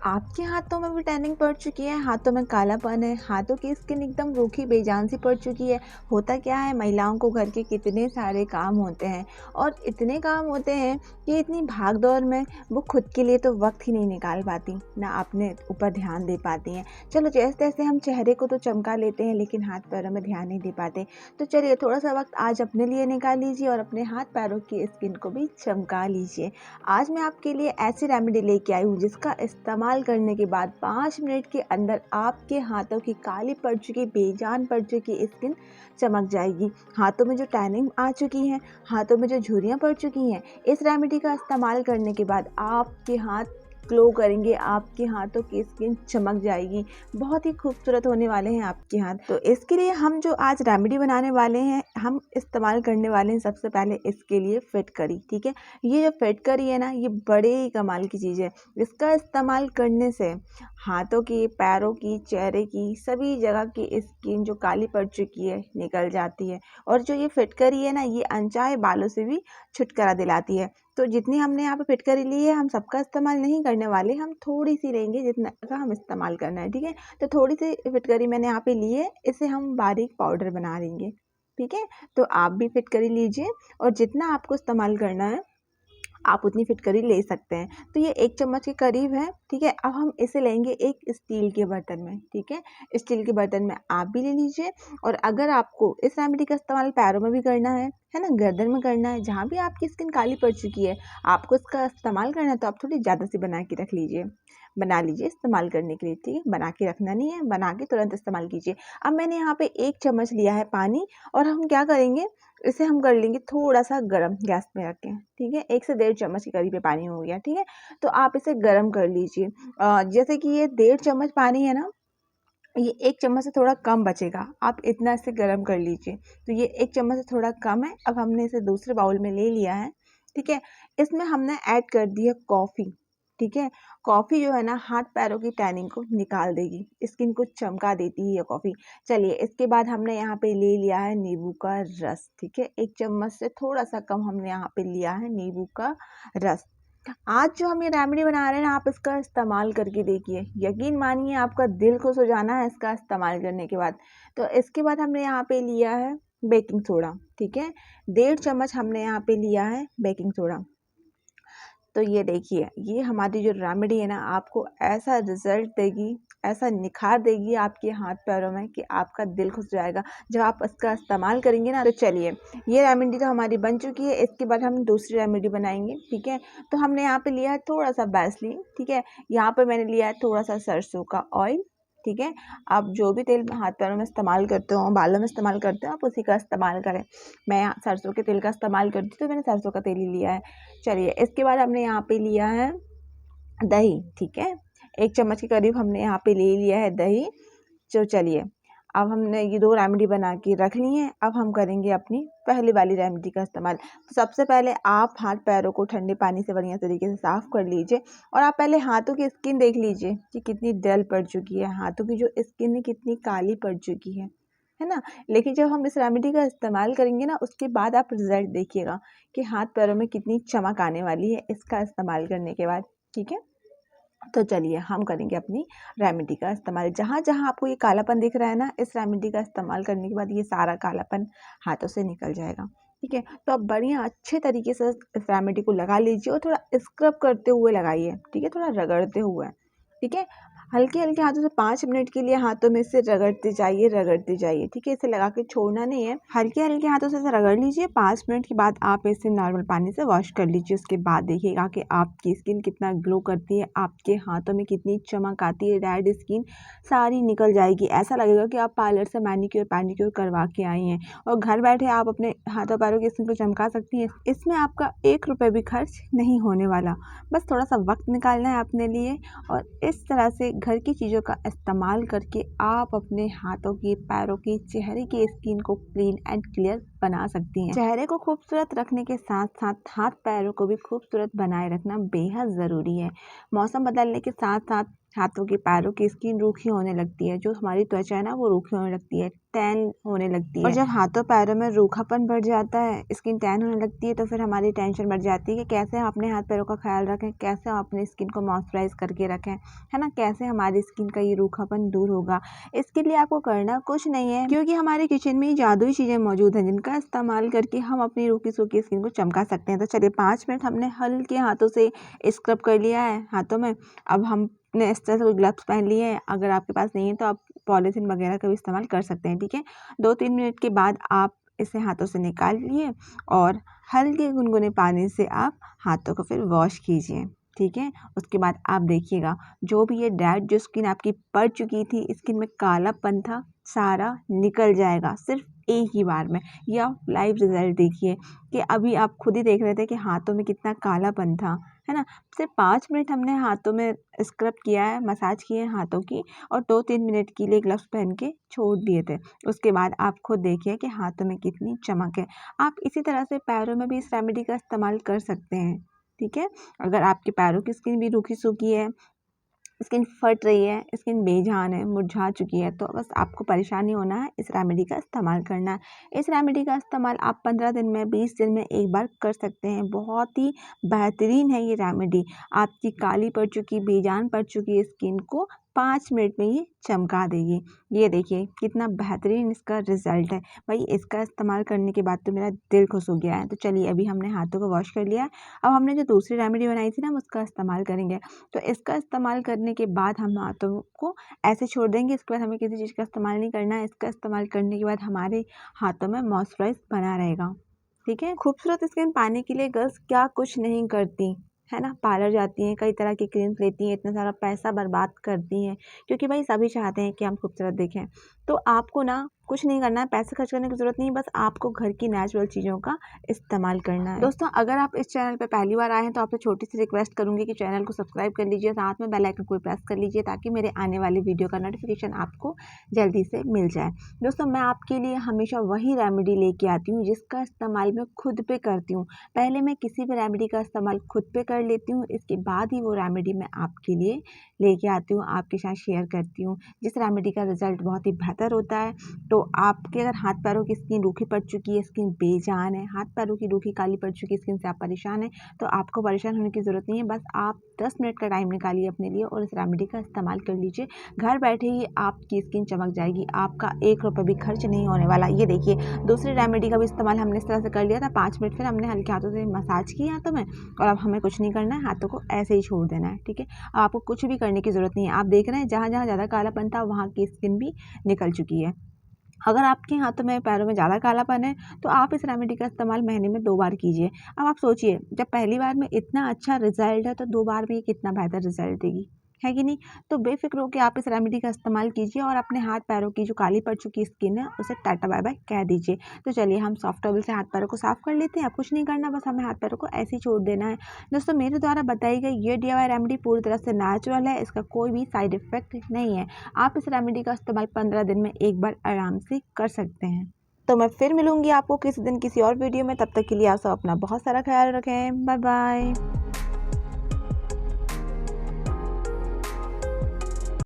आपके हाथों में भी टैनिंग पड़ चुकी है, हाथों में कालापन है, हाथों की स्किन एकदम रूखी बेजान सी पड़ चुकी है। होता क्या है, महिलाओं को घर के कितने सारे काम होते हैं और इतने काम होते हैं कि इतनी भाग दौड़ में वो खुद के लिए तो वक्त ही नहीं निकाल पाती, ना अपने ऊपर ध्यान दे पाती हैं। चलो जैसे तैसे हम चेहरे को तो चमका लेते हैं लेकिन हाथ पैरों में ध्यान नहीं दे पाते। तो चलिए थोड़ा सा वक्त आज अपने लिए निकाल लीजिए और अपने हाथ पैरों की स्किन को भी चमका लीजिए। आज मैं आपके लिए ऐसी रेमेडी लेके आई हूँ जिसका इस्तेमाल करने के बाद 5 मिनट के अंदर आपके हाथों की काली पड़ चुकी, बेजान पड़ चुकी स्किन चमक जाएगी। हाथों में जो टैनिंग आ चुकी है, हाथों में जो झुर्रियाँ पड़ चुकी हैं, इस रेमेडी का इस्तेमाल करने के बाद आपके हाथ ग्लो करेंगे, आपके हाथों की स्किन चमक जाएगी, बहुत ही खूबसूरत होने वाले हैं आपके हाथ। तो इसके लिए हम जो आज रेमेडी बनाने वाले हैं, हम इस्तेमाल करने वाले हैं सबसे पहले इसके लिए फिटकरी। ठीक है, ये जो फिटकरी है ना, ये बड़े ही कमाल की चीज़ है। इसका इस्तेमाल करने से हाथों की, पैरों की, चेहरे की सभी जगह की स्किन जो काली पड़ चुकी है निकल जाती है। और जो ये फिटकरी है ना, ये अनचाहे बालों से भी छुटकारा दिलाती है। तो जितनी हमने यहाँ पे फिटकरी ली है, हम सबका इस्तेमाल नहीं करने वाले, हम थोड़ी सी लेंगे जितना का हम इस्तेमाल करना है। ठीक है, तो थोड़ी सी फिटकरी मैंने यहाँ पे ली है, इसे हम बारीक पाउडर बना लेंगे। ठीक है, तो आप भी फिटकरी लीजिए और जितना आपको इस्तेमाल करना है आप उतनी फिटकरी ले सकते हैं। तो ये 1 चम्मच के करीब है। ठीक है, अब हम इसे लेंगे एक स्टील के बर्तन में। ठीक है, स्टील के बर्तन में आप भी ले लीजिए। और अगर आपको इस रेमेडी का इस्तेमाल पैरों में भी करना है ना, गर्दन में करना है, जहाँ भी आपकी स्किन काली पड़ चुकी है आपको इसका इस्तेमाल करना है, तो आप थोड़ी ज़्यादा सी बना के रख लीजिए, बना लीजिए इस्तेमाल करने के लिए। ठीक है, बना के रखना नहीं है, बना के तुरंत इस्तेमाल कीजिए। अब मैंने यहाँ पे 1 चम्मच लिया है पानी और हम क्या करेंगे, इसे हम कर लेंगे थोड़ा सा गरम गैस में रख के। ठीक है, 1 से 1.5 चम्मच के करीब पानी हो गया। ठीक है, तो आप इसे गरम कर लीजिए। जैसे कि ये 1.5 चम्मच पानी है ना, ये 1 चम्मच से थोड़ा कम बचेगा, आप इतना इसे गरम कर लीजिए। तो ये 1 चम्मच से थोड़ा कम है। अब हमने इसे दूसरे बाउल में ले लिया है। ठीक है, इसमें हमने ऐड कर दिया कॉफ़ी। ठीक है, कॉफ़ी जो है ना, हाथ पैरों की टैनिंग को निकाल देगी, स्किन को चमका देती है ये कॉफ़ी। चलिए, इसके बाद हमने यहाँ पे ले लिया है नींबू का रस। ठीक है, 1 चम्मच से थोड़ा सा कम हमने यहाँ पे लिया है नींबू का रस। आज जो हम ये रेमेडी बना रहे हैं ना, आप इसका इस्तेमाल करके देखिए, यकीन मानिए आपका दिल खुश हो जाना है इसका इस्तेमाल करने के बाद। तो इसके बाद हमने यहाँ पे लिया है बेकिंग सोडा। ठीक है, 1.5 चम्मच हमने यहाँ पे लिया है बेकिंग सोडा। तो ये देखिए, ये हमारी जो रेमेडी है ना, आपको ऐसा रिजल्ट देगी, ऐसा निखार देगी आपके हाथ पैरों में कि आपका दिल खुश हो जाएगा जब आप इसका इस्तेमाल करेंगे ना। तो चलिए, ये रेमेडी तो हमारी बन चुकी है, इसके बाद हम दूसरी रेमेडी बनाएंगे। ठीक है, तो हमने यहाँ पे लिया है थोड़ा सा वैसलीन। ठीक है, यहाँ पे मैंने लिया है थोड़ा सा सरसों का ऑयल। ठीक है, आप जो भी तेल हाथ पैरों में इस्तेमाल करते हो, बालों में इस्तेमाल करते हो, आप उसी का इस्तेमाल करें। मैं यहाँ सरसों के तेल का इस्तेमाल करती हूँ, तो मैंने सरसों का तेल ही लिया है। चलिए, इसके बाद हमने यहाँ पे लिया है दही। ठीक है, 1 चम्मच के करीब हमने यहाँ पे ले लिया है दही। तो चलिए, अब हमने ये 2 रेमेडी बना के रख ली हैं। अब हम करेंगे अपनी पहली वाली रेमेडी का इस्तेमाल। तो सबसे पहले आप हाथ पैरों को ठंडे पानी से बढ़िया तरीके से साफ़ कर लीजिए और आप पहले हाथों की स्किन देख लीजिए कि कितनी डल पड़ चुकी है, हाथों की जो स्किन है कितनी काली पड़ चुकी है ना। लेकिन जब हम इस रेमेडी का इस्तेमाल करेंगे ना, उसके बाद आप रिजल्ट देखिएगा कि हाथ पैरों में कितनी चमक आने वाली है इसका इस्तेमाल करने के बाद। ठीक है, तो चलिए हम करेंगे अपनी रेमेडी का इस्तेमाल। जहाँ जहाँ आपको ये कालापन दिख रहा है ना, इस रेमेडी का इस्तेमाल करने के बाद ये सारा कालापन हाथों से निकल जाएगा। ठीक है, तो आप बढ़िया अच्छे तरीके से इस रेमेडी को लगा लीजिए और थोड़ा स्क्रब करते हुए लगाइए। ठीक है, थोड़ा रगड़ते हुए। ठीक है, हल्के हल्के हाथों से 5 मिनट के लिए हाथों में से रगड़ते जाइए, रगड़ते जाइए। ठीक है, इसे लगा के छोड़ना नहीं है, हल्के हल्के हाथों से इसे रगड़ लीजिए। 5 मिनट के बाद आप इसे नॉर्मल पानी से वॉश कर लीजिए। उसके बाद देखिएगा कि आपकी स्किन कितना ग्लो करती है, आपके हाथों में कितनी चमक आती है, डेड स्किन सारी निकल जाएगी। ऐसा लगेगा कि आप पार्लर से मैनिक्योर पैडिक्योर करवा के आई हैं और घर बैठे आप अपने हाथों पैरों की स्किन को चमका सकती हैं। इसमें आपका 1 रुपये भी खर्च नहीं होने वाला, बस थोड़ा सा वक्त निकालना है अपने लिए। और इस तरह से घर की चीज़ों का इस्तेमाल करके आप अपने हाथों की, पैरों की, चेहरे की स्किन को क्लीन एंड क्लियर बना सकती हैं। चेहरे को खूबसूरत रखने के साथ साथ हाथ पैरों को भी खूबसूरत बनाए रखना बेहद ज़रूरी है। मौसम बदलने के साथ साथ हाथों की पैरों की स्किन रूखी होने लगती है, जो हमारी त्वचा है ना वो रूखी होने लगती है, टैन होने लगती है। और जब हाथों पैरों में रूखापन बढ़ जाता है, स्किन टैन होने लगती है, तो फिर हमारी टेंशन बढ़ जाती है कि कैसे हम अपने हाथ पैरों का ख्याल रखें, कैसे हम अपनी स्किन को मॉइस्चराइज करके रखें, है ना, कैसे हमारी स्किन का ये रूखापन दूर होगा। इसके लिए आपको करना कुछ नहीं है, क्योंकि हमारे किचन में जादुई चीज़ें मौजूद हैं जिनका इस्तेमाल करके हम अपनी रूखी सूखी स्किन को चमका सकते हैं। तो चलिए 5 मिनट हमने हल्के हाथों से स्क्रब कर लिया है हाथों में। अब हमने इस तरह से कोई ग्लव्स पहन लिए हैं, अगर आपके पास नहीं है तो आप पॉलीथीन वगैरह का भी इस्तेमाल कर सकते हैं, ठीक है। 2-3 मिनट के बाद आप इसे हाथों से निकाल लिए और हल्के गुनगुने पानी से आप हाथों को फिर वॉश कीजिए, ठीक है। उसके बाद आप देखिएगा जो भी ये डेड जो स्किन आपकी पड़ चुकी थी, स्किन में कालापन था, सारा निकल जाएगा सिर्फ एक ही बार में। या लाइव रिजल्ट देखिए कि अभी आप खुद ही देख रहे थे कि हाथों में कितना कालापन था, है ना। सिर्फ 5 मिनट हमने हाथों में स्क्रब किया है, मसाज किए हैं हाथों की, और 2-3 मिनट के लिए ग्लव्स पहन के छोड़ दिए थे। उसके बाद आप खुद देखिए कि हाथों में कितनी चमक है। आप इसी तरह से पैरों में भी इस रेमेडी का इस्तेमाल कर सकते हैं, ठीक है। अगर आपके पैरों की स्किन भी रूखी सूखी है, स्किन फट रही है, स्किन बेजान है, मुरझा चुकी है, तो बस आपको परेशान नहीं होना है, इस रेमेडी का इस्तेमाल करना है। इस रेमेडी का इस्तेमाल आप 15 दिन में, 20 दिन में एक बार कर सकते हैं। बहुत ही बेहतरीन है ये रेमेडी, आपकी काली पड़ चुकी, बेजान पड़ चुकी स्किन को 5 मिनट में ये चमका देगी। ये देखिए कितना बेहतरीन इसका रिजल्ट है। भाई इसका इस्तेमाल करने के बाद तो मेरा दिल खुश हो गया है। तो चलिए अभी हमने हाथों को वॉश कर लिया है, अब हमने जो दूसरी रेमेडी बनाई थी ना हम उसका इस्तेमाल करेंगे। तो इसका इस्तेमाल करने के बाद हम हाथों को ऐसे छोड़ देंगे, इसके बाद हमें किसी चीज़ का इस्तेमाल नहीं करना है। इसका इस्तेमाल करने के बाद हमारे हाथों में मॉइस्चराइज बना रहेगा, ठीक है। खूबसूरत स्किन पाने के लिए गर्ल्स क्या कुछ नहीं करती, है ना। पार्लर जाती हैं, कई तरह की क्रीम्स लेती हैं, इतना सारा पैसा बर्बाद करती हैं, क्योंकि भाई सभी चाहते हैं कि हम खूबसूरत दिखें। तो आपको ना कुछ नहीं करना है, पैसे खर्च करने की ज़रूरत नहीं है, बस आपको घर की नेचुरल चीज़ों का इस्तेमाल करना है। दोस्तों अगर आप इस चैनल पे पहली बार आए हैं तो आपसे छोटी सी रिक्वेस्ट करूंगी कि चैनल को सब्सक्राइब कर लीजिए, साथ में बेल आइकन को प्रेस कर लीजिए, ताकि मेरे आने वाली वीडियो का नोटिफिकेशन आपको जल्दी से मिल जाए। दोस्तों मैं आपके लिए हमेशा वही रेमेडी लेके आती हूँ जिसका इस्तेमाल मैं खुद पे करती हूँ। पहले मैं किसी भी रेमेडी का इस्तेमाल खुद पे कर लेती हूँ, इसके बाद ही वो रेमेडी मैं आपके लिए लेके आती हूँ, आपके साथ शेयर करती हूँ। जिस रेमेडी का रिजल्ट बहुत ही बेहतर होता है। तो आपके अगर हाथ पैरों की स्किन रूखी पड़ चुकी है, स्किन बेजान है, हाथ पैरों की रूखी काली पड़ चुकी स्किन से आप परेशान हैं, तो आपको परेशान होने की ज़रूरत नहीं है। बस आप 10 मिनट का टाइम निकालिए अपने लिए और इस रेमेडी का इस्तेमाल कर लीजिए। घर बैठे ही आपकी स्किन चमक जाएगी, आपका 1 रुपये भी खर्च नहीं होने वाला। ये देखिए दूसरी रेमेडी का भी इस्तेमाल हमने इस तरह से कर लिया था। 5 मिनट फिर हमने हल्के हाथों से मसाज किया हाथों में, और अब हमें कुछ नहीं करना है, हाथों को ऐसे ही छोड़ देना है, ठीक है। अब आपको कुछ भी करने की ज़रूरत नहीं है। आप देख रहे हैं जहाँ जहाँ ज़्यादा कालापन था वहाँ की स्किन भी निकल चुकी है। अगर आपके हाथों में पैरों में ज़्यादा कालापन है तो आप इस रेमेडी का इस्तेमाल महीने में 2 बार कीजिए। अब आप सोचिए जब पहली बार में इतना अच्छा रिजल्ट है तो 2 बार में ये कितना बेहतर रिजल्ट देगी, है कि नहीं। तो बेफिक्र होकर आप इस रेमेडी का इस्तेमाल कीजिए और अपने हाथ पैरों की जो काली पड़ चुकी स्किन है उसे टाटा बाय बाय कह दीजिए। तो चलिए हम सॉफ्ट टॉवल से हाथ पैरों को साफ़ कर लेते हैं। अब कुछ नहीं करना, बस हमें हाथ पैरों को ऐसे ही छोड़ देना है। दोस्तों मेरे द्वारा बताई गई ये DIY रेमेडी पूरी तरह से नेचुरल है, इसका कोई भी साइड इफ़ेक्ट नहीं है। आप इस रेमेडी का इस्तेमाल 15 दिन में एक बार आराम से कर सकते हैं। तो मैं फिर मिलूंगी आपको किसी दिन किसी और वीडियो में, तब तक के लिए आप सब अपना बहुत सारा ख्याल रखें। Bye bye.